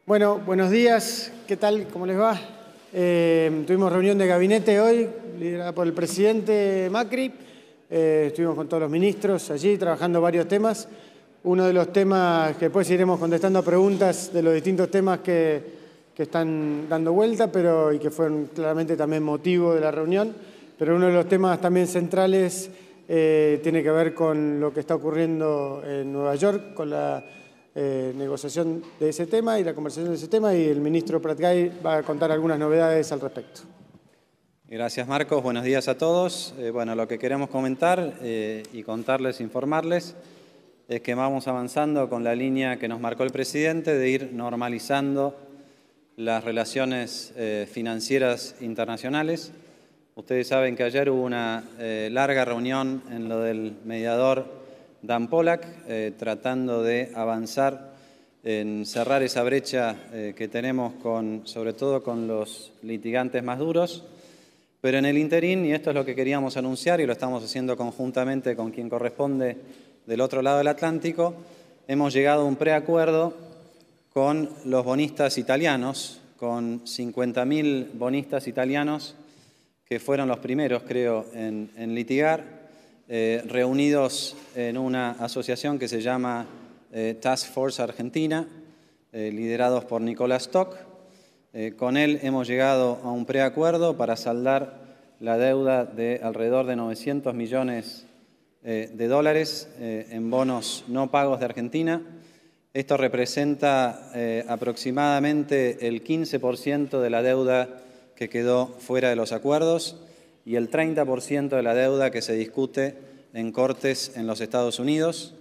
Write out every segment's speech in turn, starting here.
Bueno, buenos días. ¿Qué tal? ¿Cómo les va? Tuvimos reunión de gabinete hoy, liderada por el presidente Macri. Estuvimos con todos los ministros allí trabajando varios temas. Uno de los temas que después iremos contestando a preguntas de los distintos temas que están dando vuelta, y que fueron claramente también motivo de la reunión. Pero uno de los temas también centrales tiene que ver con lo que está ocurriendo en Nueva York, con la negociación de ese tema y la conversación de ese tema, y el ministro Pratgay va a contar algunas novedades al respecto. Gracias, Marcos. Buenos días a todos. Bueno, lo que queremos comentar y contarles, informarles, es que vamos avanzando con la línea que nos marcó el presidente de ir normalizando las relaciones financieras internacionales. Ustedes saben que ayer hubo una larga reunión en lo del mediador Dan Pollack, tratando de avanzar en cerrar esa brecha que tenemos sobre todo con los litigantes más duros. Pero en el interín, y esto es lo que queríamos anunciar y lo estamos haciendo conjuntamente con quien corresponde del otro lado del Atlántico, hemos llegado a un preacuerdo con los bonistas italianos, con 50.000 bonistas italianos que fueron los primeros, creo, en litigar, reunidos en una asociación que se llama Task Force Argentina, liderados por Nicolás Stock. Con él hemos llegado a un preacuerdo para saldar la deuda de alrededor de 900 millones de dólares en bonos no pagos de Argentina. Esto representa aproximadamente el 15% de la deuda que quedó fuera de los acuerdos y el 30% de la deuda que se discute en cortes en los Estados Unidos.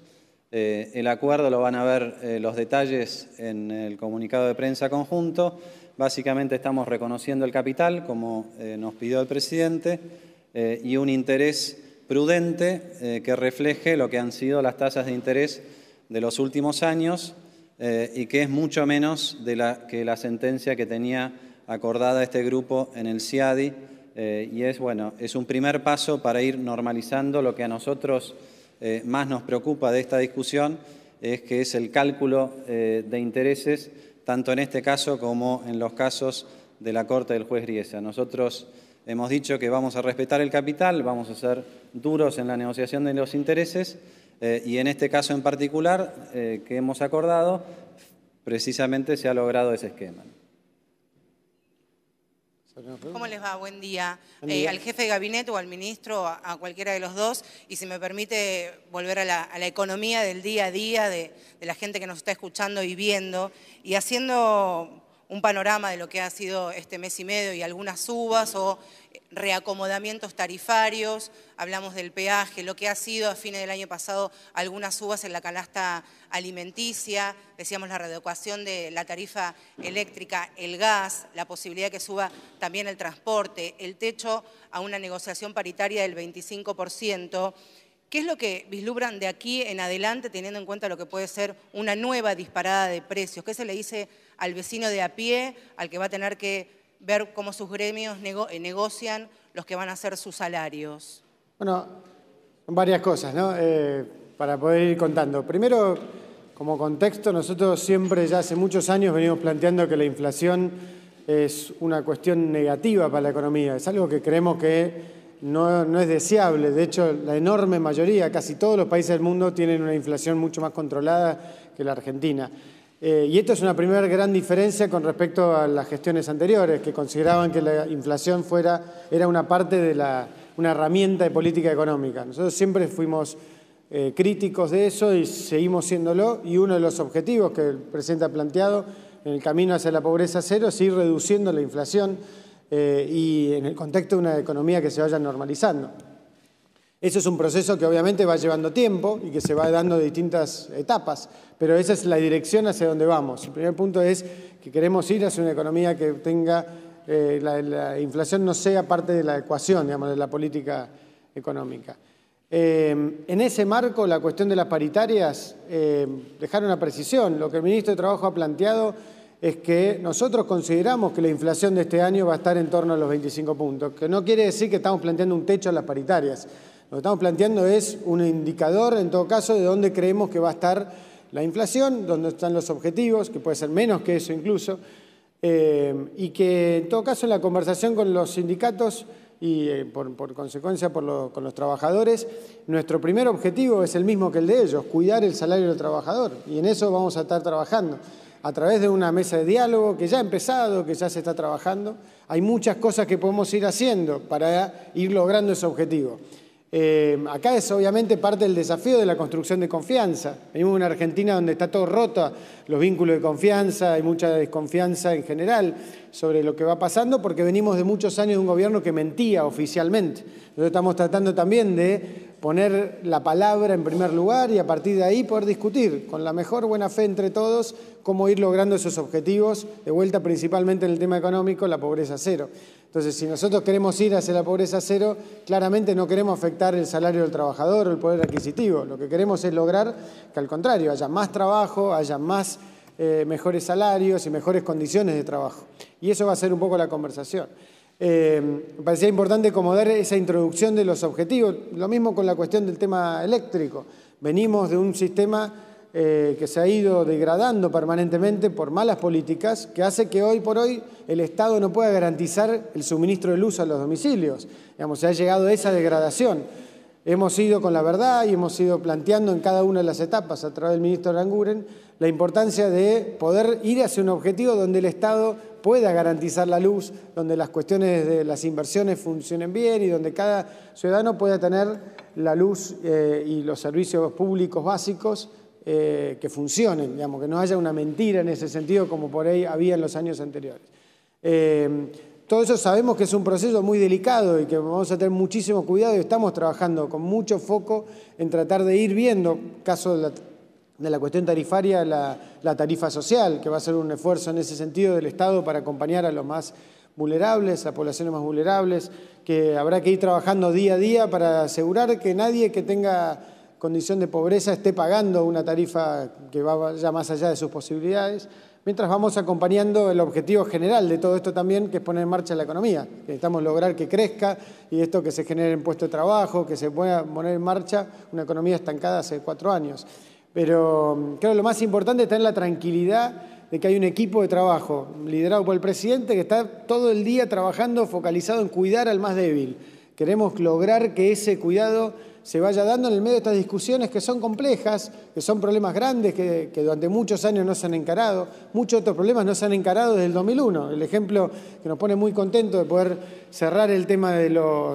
El acuerdo lo van a ver los detalles en el comunicado de prensa conjunto. Básicamente estamos reconociendo el capital, como nos pidió el presidente, y un interés prudente que refleje lo que han sido las tasas de interés de los últimos años y que es mucho menos que la sentencia que tenía acordada este grupo en el CIADI, y es un primer paso para ir normalizando lo que a nosotros más nos preocupa de esta discusión, que es el cálculo de intereses, tanto en este caso como en los casos de la Corte del juez Griesa. Nosotros hemos dicho que vamos a respetar el capital, vamos a ser duros en la negociación de los intereses, y en este caso en particular que hemos acordado, precisamente se ha logrado ese esquema. ¿Cómo les va? Buen día. Al jefe de gabinete o al ministro, a cualquiera de los dos, y si me permite volver a la economía del día a día, de la gente que nos está escuchando y viendo, y haciendo un panorama de lo que ha sido este mes y medio y algunas subas o reacomodamientos tarifarios. Hablamos del peaje, lo que ha sido a fines del año pasado algunas subas en la canasta alimenticia, decíamos la readecuación de la tarifa eléctrica, el gas, la posibilidad de que suba también el transporte, el techo a una negociación paritaria del 25%. ¿Qué es lo que vislumbran de aquí en adelante, teniendo en cuenta lo que puede ser una nueva disparada de precios? ¿Qué se le dice al vecino de a pie, al que va a tener que ver cómo sus gremios negocian los que van a ser sus salarios? Bueno, varias cosas, ¿no? Para poder ir contando. Primero, como contexto, nosotros siempre, ya hace muchos años, venimos planteando que la inflación es una cuestión negativa para la economía. Es algo que creemos que no es deseable. De hecho, la enorme mayoría, casi todos los países del mundo, tienen una inflación mucho más controlada que la Argentina. Y esto es una primera gran diferencia con respecto a las gestiones anteriores, que consideraban que la inflación era una parte de una herramienta de política económica. Nosotros siempre fuimos críticos de eso y seguimos siéndolo, y uno de los objetivos que el presidente ha planteado en el camino hacia la pobreza cero es ir reduciendo la inflación y en el contexto de una economía que se vaya normalizando. Eso es un proceso que obviamente va llevando tiempo y que se va dando de distintas etapas, pero esa es la dirección hacia donde vamos. El primer punto es que queremos ir hacia una economía que tenga, la inflación no sea parte de la ecuación, digamos, de la política económica. En ese marco, la cuestión de las paritarias, dejar una precisión. Lo que el ministro de Trabajo ha planteado es que nosotros consideramos que la inflación de este año va a estar en torno a los 25 puntos, que no quiere decir que estamos planteando un techo a las paritarias. Lo que estamos planteando es un indicador, en todo caso, de dónde creemos que va a estar la inflación, dónde están los objetivos, que puede ser menos que eso incluso, y que en todo caso en la conversación con los sindicatos y por consecuencia con los trabajadores, nuestro primer objetivo es el mismo que el de ellos, cuidar el salario del trabajador, y en eso vamos a estar trabajando a través de una mesa de diálogo que ya ha empezado, que ya se está trabajando. Hay muchas cosas que podemos ir haciendo para ir logrando ese objetivo. Acá es obviamente parte del desafío de la construcción de confianza. Venimos de una Argentina donde está todo roto, los vínculos de confianza, hay mucha desconfianza en general sobre lo que va pasando porque venimos de muchos años de un gobierno que mentía oficialmente. Nosotros estamos tratando también de poner la palabra en primer lugar y a partir de ahí poder discutir con la mejor buena fe entre todos cómo ir logrando esos objetivos, de vuelta principalmente en el tema económico, la pobreza cero. Entonces, si nosotros queremos ir hacia la pobreza cero, claramente no queremos afectar el salario del trabajador o el poder adquisitivo. Lo que queremos es lograr que, al contrario, haya más trabajo, haya más mejores salarios y mejores condiciones de trabajo. Y eso va a ser un poco la conversación. Me parecía importante como dar esa introducción de los objetivos. Lo mismo con la cuestión del tema eléctrico. Venimos de un sistema que se ha ido degradando permanentemente por malas políticas, que hace que hoy por hoy el Estado no pueda garantizar el suministro de luz a los domicilios. Digamos, se ha llegado a esa degradación. Hemos ido con la verdad y hemos ido planteando en cada una de las etapas, a través del ministro Aranguren, la importancia de poder ir hacia un objetivo donde el Estado pueda garantizar la luz, donde las cuestiones de las inversiones funcionen bien y donde cada ciudadano pueda tener la luz y los servicios públicos básicos que funcionen, digamos, que no haya una mentira en ese sentido como por ahí había en los años anteriores. Todo eso sabemos que es un proceso muy delicado y que vamos a tener muchísimo cuidado y estamos trabajando con mucho foco en tratar de ir viendo, caso de la cuestión tarifaria, la tarifa social, que va a ser un esfuerzo en ese sentido del Estado para acompañar a los más vulnerables, a poblaciones más vulnerables, que habrá que ir trabajando día a día para asegurar que nadie que tenga condición de pobreza esté pagando una tarifa que va ya más allá de sus posibilidades, mientras vamos acompañando el objetivo general de todo esto también, que es poner en marcha la economía. Necesitamos lograr que crezca y esto que se genere en puestos de trabajo, que se pueda poner en marcha una economía estancada hace 4 años. Pero creo que lo más importante es tener la tranquilidad de que hay un equipo de trabajo liderado por el presidente que está todo el día trabajando focalizado en cuidar al más débil. Queremos lograr que ese cuidado se vaya dando en el medio de estas discusiones que son complejas, que son problemas grandes, que durante muchos años no se han encarado. Muchos otros problemas no se han encarado desde el 2001. El ejemplo que nos pone muy contentos de poder cerrar el tema de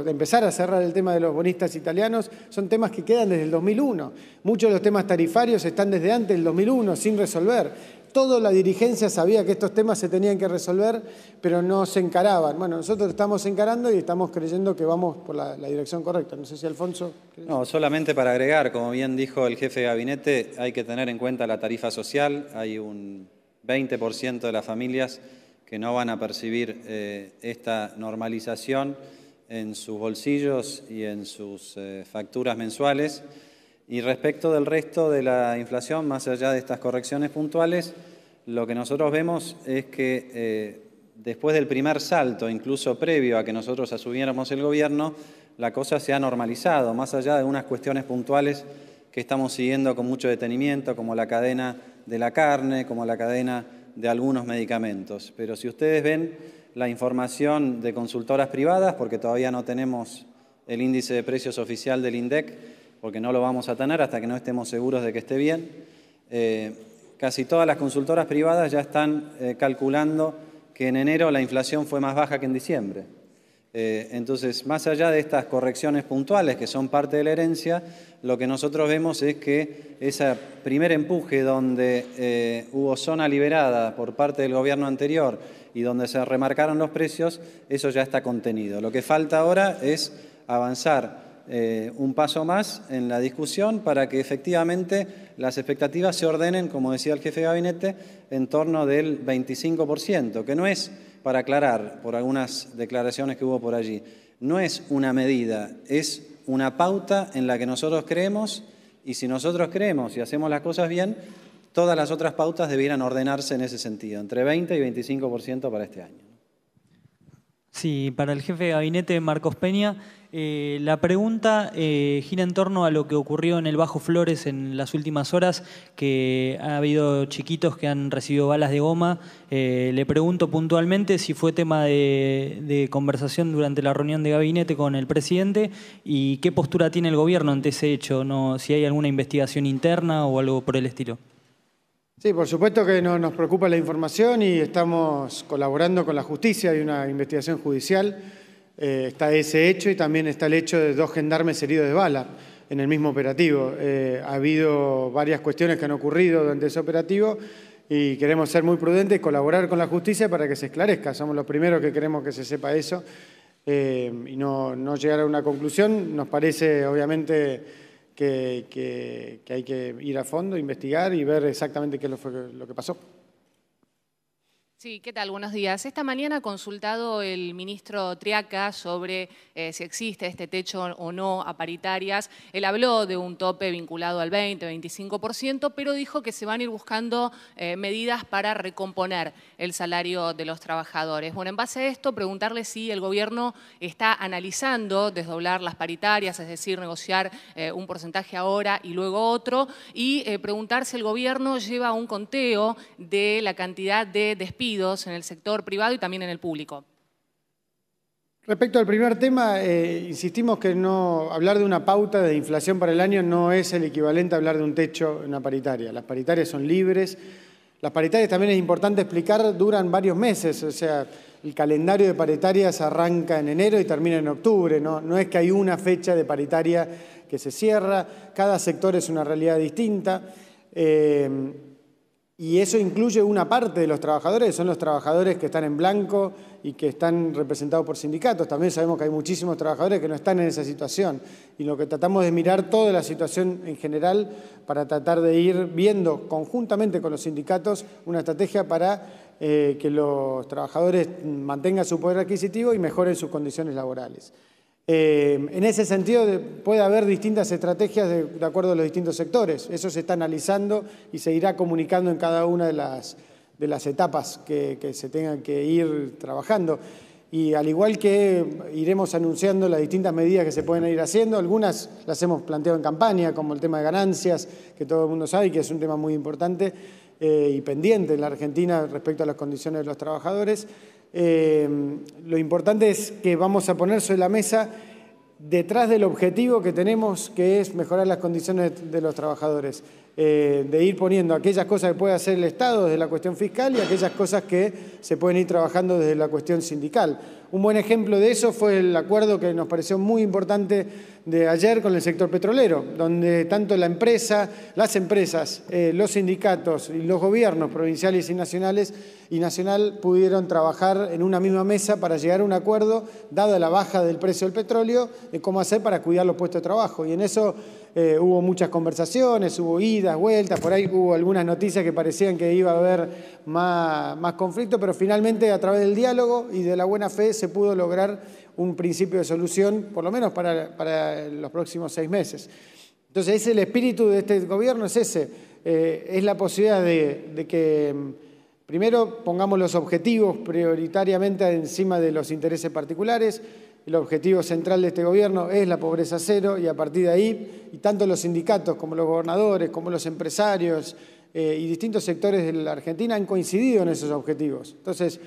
empezar a cerrar el tema de los bonistas italianos, son temas que quedan desde el 2001. Muchos de los temas tarifarios están desde antes del 2001 sin resolver. Toda la dirigencia sabía que estos temas se tenían que resolver, pero no se encaraban. Bueno, nosotros estamos encarando y estamos creyendo que vamos por la dirección correcta. No sé si Alfonso... No, solamente para agregar, como bien dijo el jefe de gabinete, hay que tener en cuenta la tarifa social. Hay un 20% de las familias que no van a percibir esta normalización en sus bolsillos y en sus facturas mensuales. Y respecto del resto de la inflación, más allá de estas correcciones puntuales, lo que nosotros vemos es que después del primer salto, incluso previo a que nosotros asumiéramos el gobierno, la cosa se ha normalizado, más allá de unas cuestiones puntuales que estamos siguiendo con mucho detenimiento, como la cadena de la carne, como la cadena de algunos medicamentos. Pero si ustedes ven la información de consultoras privadas, porque todavía no tenemos el índice de precios oficial del INDEC, porque no lo vamos a tener hasta que no estemos seguros de que esté bien. Casi todas las consultoras privadas ya están calculando que en enero la inflación fue más baja que en diciembre. Entonces, más allá de estas correcciones puntuales que son parte de la herencia, lo que nosotros vemos es que ese primer empuje donde hubo zona liberada por parte del gobierno anterior y donde se remarcaron los precios, eso ya está contenido. Lo que falta ahora es avanzar un paso más en la discusión para que efectivamente las expectativas se ordenen, como decía el jefe de gabinete, en torno del 25%, que no es, para aclarar por algunas declaraciones que hubo por allí, no es una medida, es una pauta en la que nosotros creemos, y si nosotros creemos y hacemos las cosas bien, todas las otras pautas debieran ordenarse en ese sentido, entre 20 y 25% para este año. Sí, para el jefe de gabinete, Marcos Peña, la pregunta gira en torno a lo que ocurrió en el Bajo Flores en las últimas horas, que ha habido chiquitos que han recibido balas de goma. Le pregunto puntualmente si fue tema de conversación durante la reunión de gabinete con el presidente y qué postura tiene el gobierno ante ese hecho, ¿no? Si hay alguna investigación interna o algo por el estilo. Sí, por supuesto que nos preocupa la información y estamos colaborando con la justicia. Hay una investigación judicial, está ese hecho y también está el hecho de 2 gendarmes heridos de bala en el mismo operativo. Ha habido varias cuestiones que han ocurrido durante ese operativo y queremos ser muy prudentes y colaborar con la justicia para que se esclarezca. Somos los primeros que queremos que se sepa eso y no llegar a una conclusión. Nos parece, obviamente, que hay que ir a fondo, investigar y ver exactamente qué fue lo que pasó. Sí, ¿qué tal? Buenos días. Esta mañana ha consultado el ministro Triaca sobre si existe este techo o no a paritarias. Él habló de un tope vinculado al 20-25%, pero dijo que se van a ir buscando medidas para recomponer el salario de los trabajadores. Bueno, en base a esto, preguntarle si el gobierno está analizando desdoblar las paritarias, es decir, negociar un porcentaje ahora y luego otro, y preguntar si el gobierno lleva un conteo de la cantidad de despidos en el sector privado y también en el público. Respecto al primer tema, insistimos que hablar de una pauta de inflación para el año no es el equivalente a hablar de un techo en una paritaria. Las paritarias son libres. Las paritarias, también es importante explicar, duran varios meses. O sea, el calendario de paritarias arranca en enero y termina en octubre. No es que hay una fecha de paritaria que se cierra. Cada sector es una realidad distinta. Y eso incluye una parte de los trabajadores, son los trabajadores que están en blanco y que están representados por sindicatos. También sabemos que hay muchísimos trabajadores que no están en esa situación. Y lo que tratamos de mirar toda la situación en general para tratar de ir viendo conjuntamente con los sindicatos una estrategia para que los trabajadores mantengan su poder adquisitivo y mejoren sus condiciones laborales. En ese sentido puede haber distintas estrategias de acuerdo a los distintos sectores. Eso se está analizando y se irá comunicando en cada una de las etapas que se tengan que ir trabajando. Y al igual que iremos anunciando las distintas medidas que se pueden ir haciendo, algunas las hemos planteado en campaña, como el tema de ganancias, que todo el mundo sabe que es un tema muy importante y pendiente en la Argentina respecto a las condiciones de los trabajadores. Lo importante es que vamos a poner sobre la mesa detrás del objetivo que tenemos, que es mejorar las condiciones de los trabajadores, de ir poniendo aquellas cosas que puede hacer el Estado desde la cuestión fiscal y aquellas cosas que se pueden ir trabajando desde la cuestión sindical. Un buen ejemplo de eso fue el acuerdo que nos pareció muy importante de ayer con el sector petrolero, donde tanto la empresa, las empresas, los sindicatos y los gobiernos provinciales y nacional pudieron trabajar en una misma mesa para llegar a un acuerdo, dada la baja del precio del petróleo, de cómo hacer para cuidar los puestos de trabajo. Y en eso hubo muchas conversaciones, hubo idas, vueltas, por ahí hubo algunas noticias que parecían que iba a haber más conflicto, pero finalmente a través del diálogo y de la buena fe se pudo lograr un principio de solución, por lo menos para los próximos 6 meses. Entonces, ese es el espíritu de este gobierno, es ese. Es la posibilidad de que, primero, pongamos los objetivos prioritariamente encima de los intereses particulares. El objetivo central de este gobierno es la pobreza cero y a partir de ahí, y tanto los sindicatos como los gobernadores, como los empresarios y distintos sectores de la Argentina han coincidido en esos objetivos. Entonces,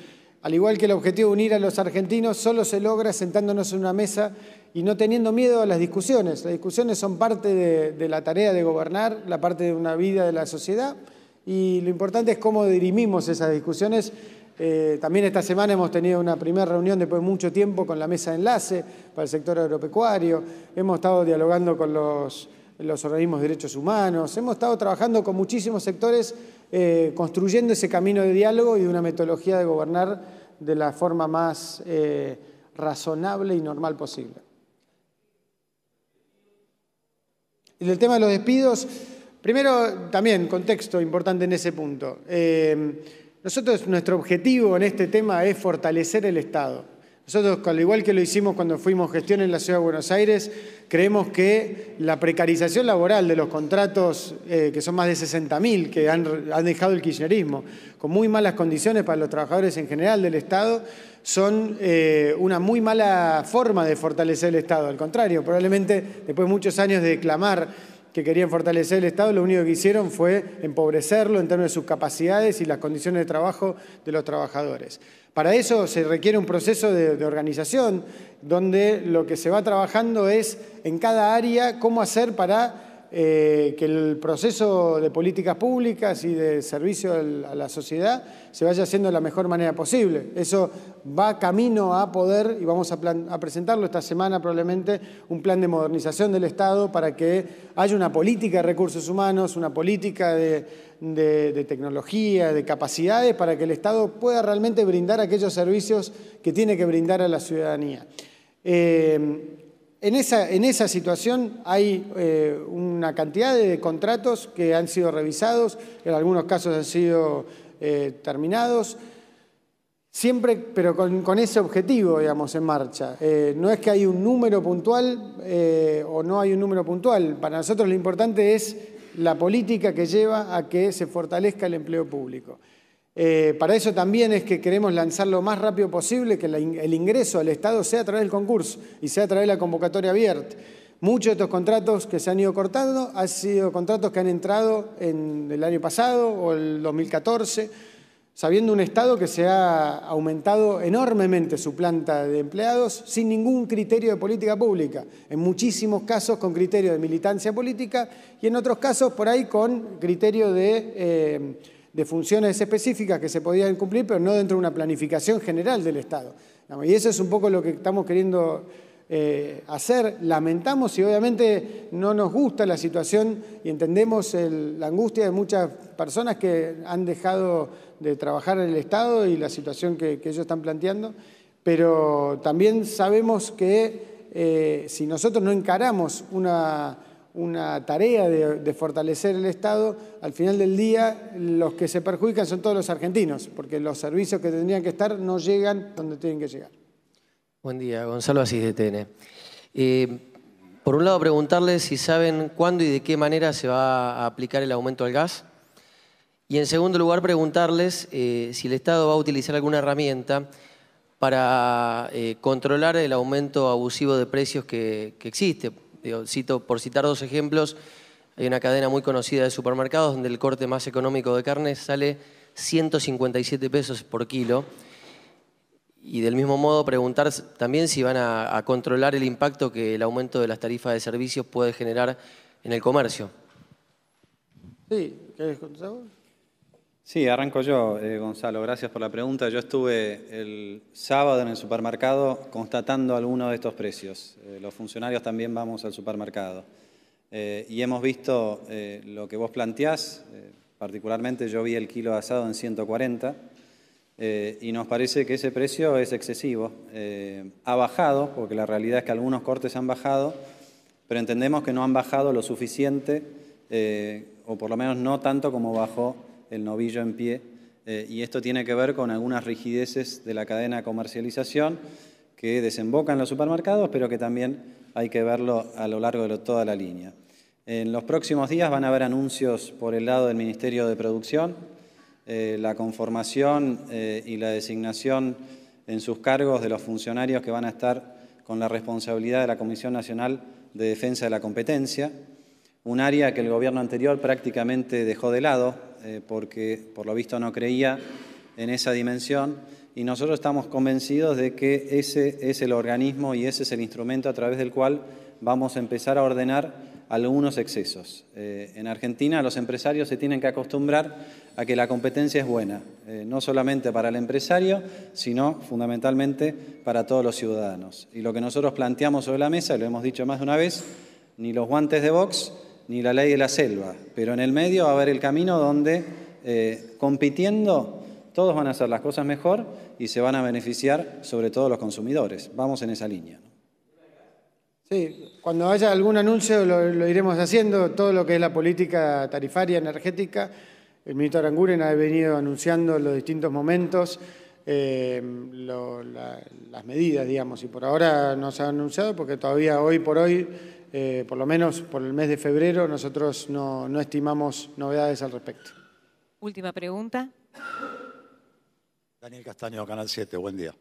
al igual que el objetivo de unir a los argentinos, solo se logra sentándonos en una mesa y no teniendo miedo a las discusiones. Las discusiones son parte de la tarea de gobernar, la parte de una vida de la sociedad, y lo importante es cómo dirimimos esas discusiones. También esta semana hemos tenido una primera reunión después de mucho tiempo con la mesa de enlace para el sector agropecuario, hemos estado dialogando con los organismos de derechos humanos, hemos estado trabajando con muchísimos sectores construyendo ese camino de diálogo y de una metodología de gobernar de la forma más razonable y normal posible. Y el tema de los despidos, primero también contexto importante en ese punto. Nuestro objetivo en este tema es fortalecer el Estado. Nosotros, al igual que lo hicimos cuando fuimos gestión en la Ciudad de Buenos Aires, creemos que la precarización laboral de los contratos, que son más de 60.000, que han dejado el kirchnerismo, con muy malas condiciones para los trabajadores en general del Estado, son una muy mala forma de fortalecer el Estado. Al contrario, probablemente después de muchos años de clamar que querían fortalecer el Estado, lo único que hicieron fue empobrecerlo en términos de sus capacidades y las condiciones de trabajo de los trabajadores. Para eso se requiere un proceso de organización, donde lo que se va trabajando es en cada área cómo hacer para que el proceso de políticas públicas y de servicio a la sociedad se vaya haciendo de la mejor manera posible. Eso va camino a poder, y vamos a presentarlo esta semana probablemente, un plan de modernización del Estado para que haya una política de recursos humanos, una política de tecnología, de capacidades, para que el Estado pueda realmente brindar aquellos servicios que tiene que brindar a la ciudadanía. En esa situación hay una cantidad de contratos que han sido revisados, en algunos casos han sido terminados, siempre, pero con ese objetivo, digamos, en marcha. No es que hay un número puntual o no hay un número puntual. Para nosotros lo importante es la política que lleva a que se fortalezca el empleo público. Para eso también es que queremos lanzar lo más rápido posible, que el ingreso al Estado sea a través del concurso y sea a través de la convocatoria abierta. Muchos de estos contratos que se han ido cortando han sido contratos que han entrado en el año pasado o el 2014, sabiendo un Estado que se ha aumentado enormemente su planta de empleados sin ningún criterio de política pública. En muchísimos casos con criterio de militancia política y en otros casos por ahí con criterio de funciones específicas que se podían cumplir, pero no dentro de una planificación general del Estado. Y eso es un poco lo que estamos queriendo hacer. Lamentamos y obviamente no nos gusta la situación y entendemos la angustia de muchas personas que han dejado de trabajar en el Estado y la situación que ellos están planteando, pero también sabemos que si nosotros no encaramos una tarea de fortalecer el Estado, al final del día los que se perjudican son todos los argentinos, porque los servicios que tendrían que estar no llegan donde tienen que llegar. Buen día, Gonzalo Asís de TN. Por un lado, preguntarles si saben cuándo y de qué manera se va a aplicar el aumento al gas. Y en segundo lugar, preguntarles si el Estado va a utilizar alguna herramienta para controlar el aumento abusivo de precios que existe. Por citar dos ejemplos, hay una cadena muy conocida de supermercados donde el corte más económico de carne sale 157 pesos por kilo. Y del mismo modo preguntar también si van a controlar el impacto que el aumento de las tarifas de servicios puede generar en el comercio. Sí, ¿querés contestar vos? Sí, arranco yo, Gonzalo. Gracias por la pregunta. Yo estuve el sábado en el supermercado constatando algunos de estos precios. Los funcionarios también vamos al supermercado. Y hemos visto lo que vos planteás. Particularmente yo vi el kilo de asado en 140 y nos parece que ese precio es excesivo. Ha bajado, porque la realidad es que algunos cortes han bajado, pero entendemos que no han bajado lo suficiente, o por lo menos no tanto como bajó el novillo en pie, y esto tiene que ver con algunas rigideces de la cadena de comercialización que desembocan en los supermercados, pero que también hay que verlo a lo largo de toda la línea. En los próximos días van a haber anuncios por el lado del Ministerio de Producción, la conformación y la designación en sus cargos de los funcionarios que van a estar con la responsabilidad de la Comisión Nacional de Defensa de la Competencia, un área que el gobierno anterior prácticamente dejó de lado porque por lo visto no creía en esa dimensión, y nosotros estamos convencidos de que ese es el organismo y ese es el instrumento a través del cual vamos a empezar a ordenar algunos excesos. En Argentina los empresarios se tienen que acostumbrar a que la competencia es buena, no solamente para el empresario, sino fundamentalmente para todos los ciudadanos. Y lo que nosotros planteamos sobre la mesa, lo hemos dicho más de una vez, ni los guantes de box, ni la ley de la selva, pero en el medio va a haber el camino donde compitiendo todos van a hacer las cosas mejor y se van a beneficiar sobre todo los consumidores. Vamos en esa línea. Sí, cuando haya algún anuncio lo iremos haciendo, todo lo que es la política tarifaria energética. El ministro Aranguren ha venido anunciando en los distintos momentos las medidas, digamos, y por ahora no se han anunciado porque todavía hoy por hoy, por lo menos por el mes de febrero, nosotros no estimamos novedades al respecto. Última pregunta. Daniel Castaño, Canal 7, buen día.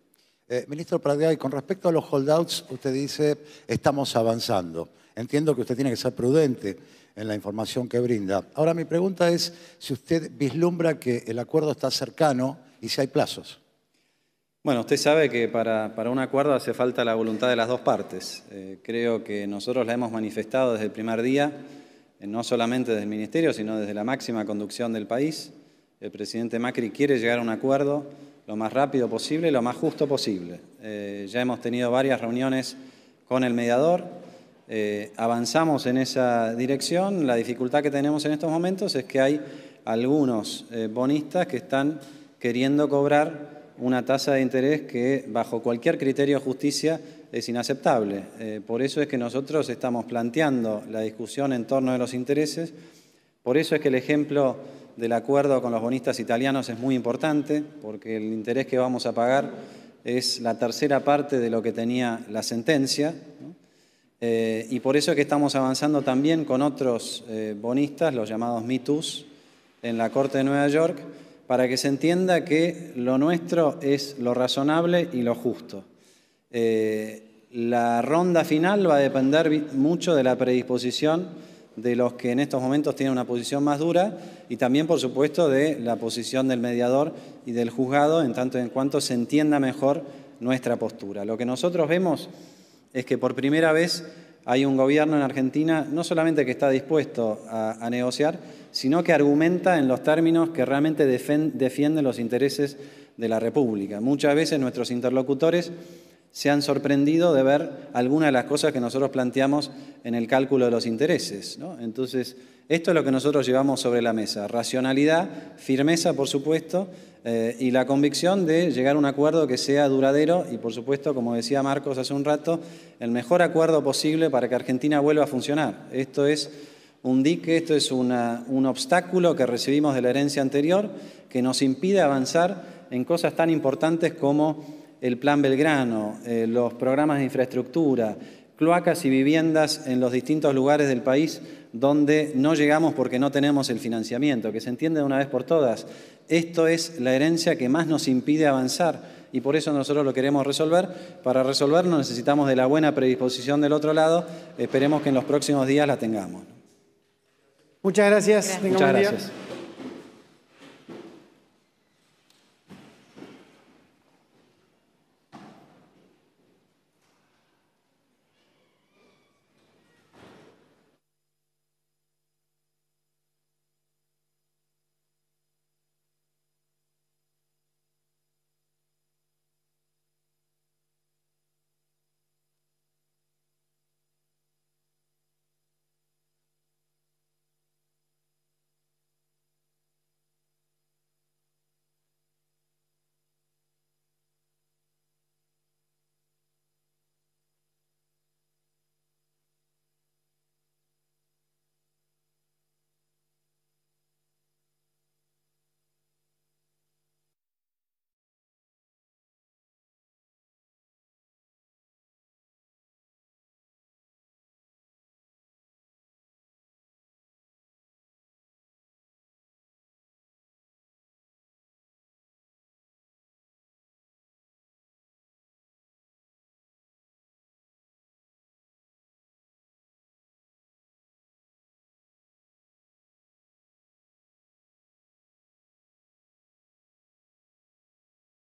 Ministro Pradey, con respecto a los holdouts, usted dice, estamos avanzando. Entiendo que usted tiene que ser prudente en la información que brinda. Ahora, mi pregunta es si usted vislumbra que el acuerdo está cercano y si hay plazos. Bueno, usted sabe que para un acuerdo hace falta la voluntad de las dos partes. Creo que nosotros la hemos manifestado desde el primer día, no solamente desde el Ministerio, sino desde la máxima conducción del país. El presidente Macri quiere llegar a un acuerdo lo más rápido posible y lo más justo posible. Ya hemos tenido varias reuniones con el mediador, avanzamos en esa dirección. La dificultad que tenemos en estos momentos es que hay algunos bonistas que están queriendo cobrar una tasa de interés que bajo cualquier criterio de justicia es inaceptable. Por eso es que nosotros estamos planteando la discusión en torno de los intereses. Por eso es que el ejemplo del acuerdo con los bonistas italianos es muy importante, porque el interés que vamos a pagar es la tercera parte de lo que tenía la sentencia, ¿no? Y por eso es que estamos avanzando también con otros bonistas, los llamados Me Too's, en la Corte de Nueva York, para que se entienda que lo nuestro es lo razonable y lo justo. La ronda final va a depender mucho de la predisposición de los que en estos momentos tienen una posición más dura y también, por supuesto, de la posición del mediador y del juzgado en tanto en cuanto se entienda mejor nuestra postura. Lo que nosotros vemos es que por primera vez hay un gobierno en Argentina no solamente que está dispuesto a negociar, sino que argumenta en los términos que realmente defienden los intereses de la República. Muchas veces nuestros interlocutores se han sorprendido de ver algunas de las cosas que nosotros planteamos en el cálculo de los intereses, ¿no? Entonces, esto es lo que nosotros llevamos sobre la mesa. Racionalidad, firmeza, por supuesto, y la convicción de llegar a un acuerdo que sea duradero y, por supuesto, como decía Marcos hace un rato, el mejor acuerdo posible para que Argentina vuelva a funcionar. Esto es un dique, esto es un obstáculo que recibimos de la herencia anterior que nos impide avanzar en cosas tan importantes como el Plan Belgrano, los programas de infraestructura, cloacas y viviendas en los distintos lugares del país donde no llegamos porque no tenemos el financiamiento. Que se entienda de una vez por todas, esto es la herencia que más nos impide avanzar y por eso nosotros lo queremos resolver. Para resolverlo necesitamos de la buena predisposición del otro lado. Esperemos que en los próximos días la tengamos. Muchas gracias. Muchas gracias.